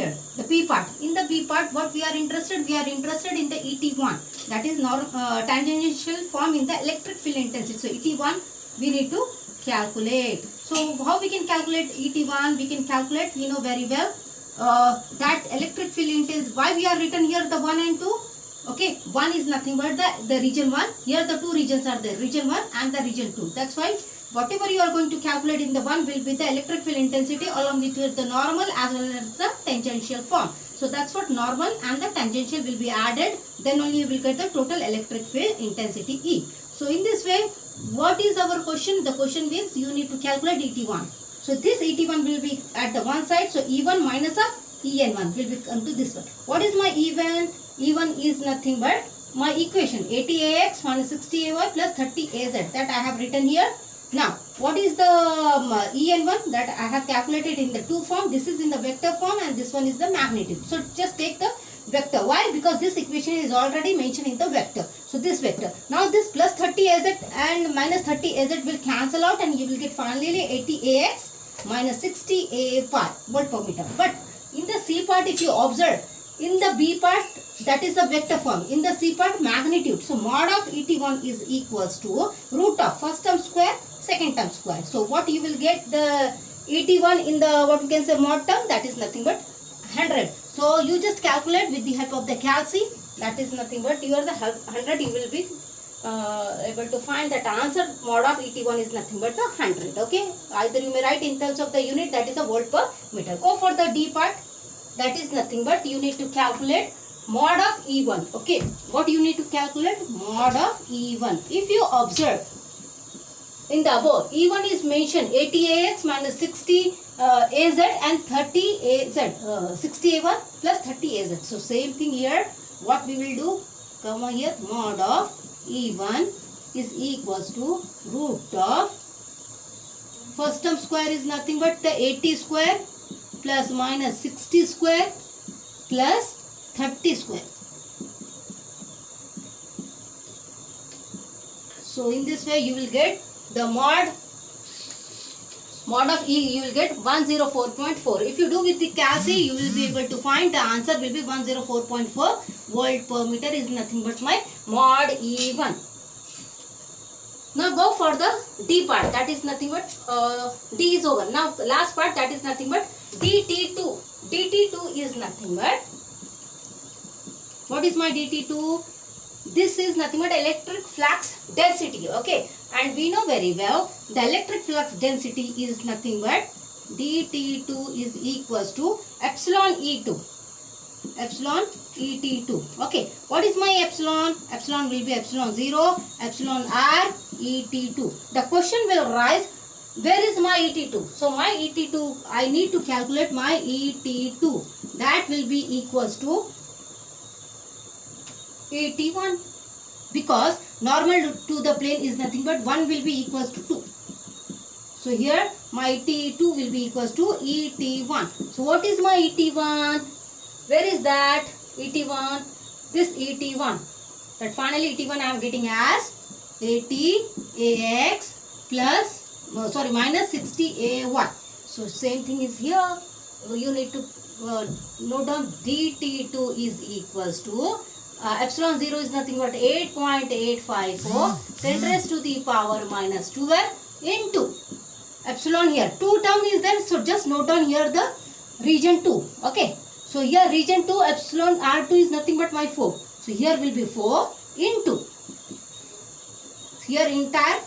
here, the P part. In the P part, what we are interested? We are interested in the ET1. That is tangential form in the electric field intensity. So ET1 we need to calculate. So how we can calculate ET1? We can calculate, we know very well, that electric field intensity. Why we are written here the 1 and 2? Okay, 1 is nothing but the region 1. Here the two regions are there, region 1 and the region 2. That's why whatever you are going to calculate in the 1 will be the electric field intensity along with the normal as well as the tangential form. So that's what normal and the tangential will be added. Then only you will get the total electric field intensity E. So in this way, what is our question? The question means you need to calculate ET1. So this ET1 will be at the one side. So E1 minus of EN1 will become to this one. What is my E1? E1 is nothing but my equation 80AX minus 60AY plus 30AZ that I have written here. Now, what is the EN1 that I have calculated in the 2 form? This is in the vector form and this one is the magnitude. So, just take the vector. Why? Because this equation is already mentioned in the vector. So, this vector. Now, this plus 30AZ and minus 30AZ will cancel out and you will get finally 80AX minus 60A5 volt per meter. But in the C part, if you observe, in the B part, that is the vector form. In the C part, magnitude. So, mod of ET1 is equals to root of first term square, second term square. So, what you will get the ET1 in the what we can say mod term, that is nothing but 100. So, you just calculate with the help of the calc. That is nothing but you are the 100. You will be able to find that answer. Mod of ET1 is nothing but the 100. Okay. Either you may write in terms of the unit, that is a volt per meter. Go for the D part. That is nothing but you need to calculate mod of E1. Okay. What you need to calculate? Mod of E1. If you observe in the above, E1 is mentioned 80AX minus 60 AZ and 30 AZ. 60A1 plus 30 AZ. So, same thing here. What we will do? Come on here. Mod of E1 is equals to root of first term square is nothing but the 80 square plus minus 60 square plus 30 square. So, in this way you will get the mod of E, you will get 104.4. If you do with the calc, you will be able to find the answer will be 104.4 volt per meter is nothing but my mod E1. Now go for the D part, that is nothing but D is over. Now last part, that is nothing but DT2. DT2 is nothing but, what is my DT2? This is nothing but electric flux density. Okay, and we know very well the electric flux density is nothing but DT2 is equals to epsilon E2. Epsilon ET2. Okay, what is my epsilon? Epsilon will be epsilon 0, epsilon R ET2. The question will arise, where is my ET2? So, my ET2, I need to calculate my ET2. That will be equals to ET1. Because normal to the plane is nothing but 1 will be equals to 2. So, here my ET2 will be equals to ET1. So, what is my ET1? Where is that ET1? This ET1. That finally ET1 I am getting as 80AX plus, minus 60A1. So, same thing is here. You need to note down DT2 is equals to epsilon 0 is nothing but 8.854 10 raised to the power minus 12 into epsilon here. 2 term is there. So, just note down here the region 2. Okay. So, here region 2 epsilon R2 is nothing but my 4. So, here will be 4 into here entire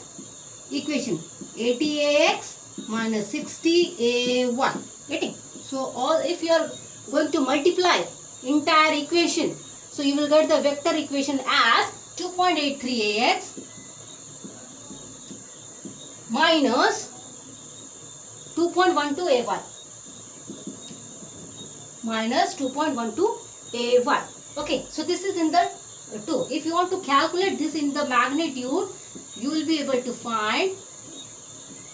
equation 80AX minus 60A1. Getting? So, all if you are going to multiply entire equation, so you will get the vector equation as 2.83AX minus 2.12AY. Minus 2.12A1. Okay, so this is in the 2. If you want to calculate this in the magnitude, you will be able to find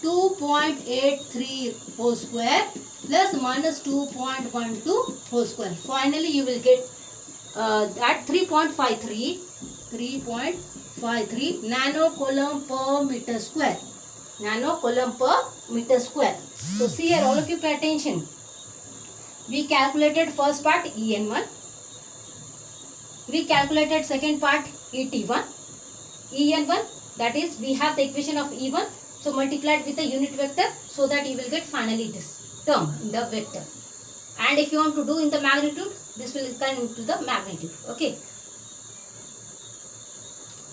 2.83 whole square plus minus 2.12 whole square. Finally, you will get at 3.53 nanocoulomb per meter square. Nanocoulomb per meter square. So, see here, all of you pay attention. We calculated first part En1. We calculated second part Et1. En1, that is we have the equation of E1. So multiplied with the unit vector so that you will get finally this term in the vector. And if you want to do in the magnitude, this will come into the magnitude. Okay.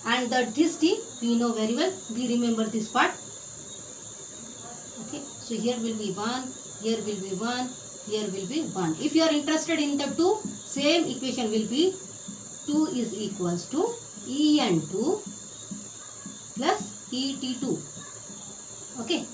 And this D we know very well. We remember this part. Okay. So here will be 1, here will be 1, here will be 1. If you are interested in the 2, same equation will be 2 is equals to En2 plus Et2. Okay.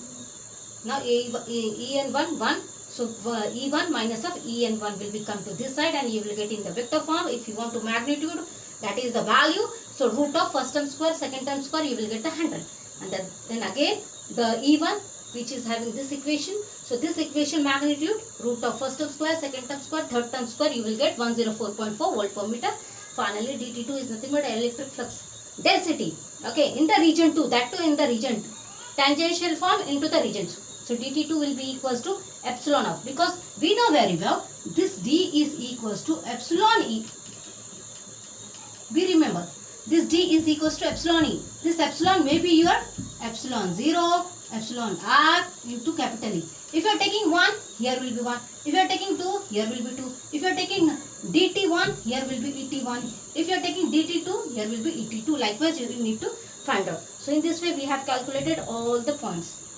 Now En1 1. So E1 minus of En1 will become to this side and you will get in the vector form. If you want to magnitude, that is the value. So root of first term square, second term square, you will get the 100. And then again the E1 which is having this equation. So this equation magnitude, root of first term square, second term square, third term square, you will get 104.4 volt per meter. Finally dt2 is nothing but electric flux density. Okay, in the region 2, that too in the region 2. Tangential form into the region 2. So dt2 will be equals to epsilon of, because we know very well this d is equals to epsilon e. We remember this d is equals to epsilon e. This epsilon may be your epsilon 0, epsilon r into capital E. If you are taking 1, here will be 1. If you are taking 2, here will be 2. If you are taking dt1, here will be et1. If you are taking dt2, here will be et2. Likewise, you will need to find out. So in this way, we have calculated all the points.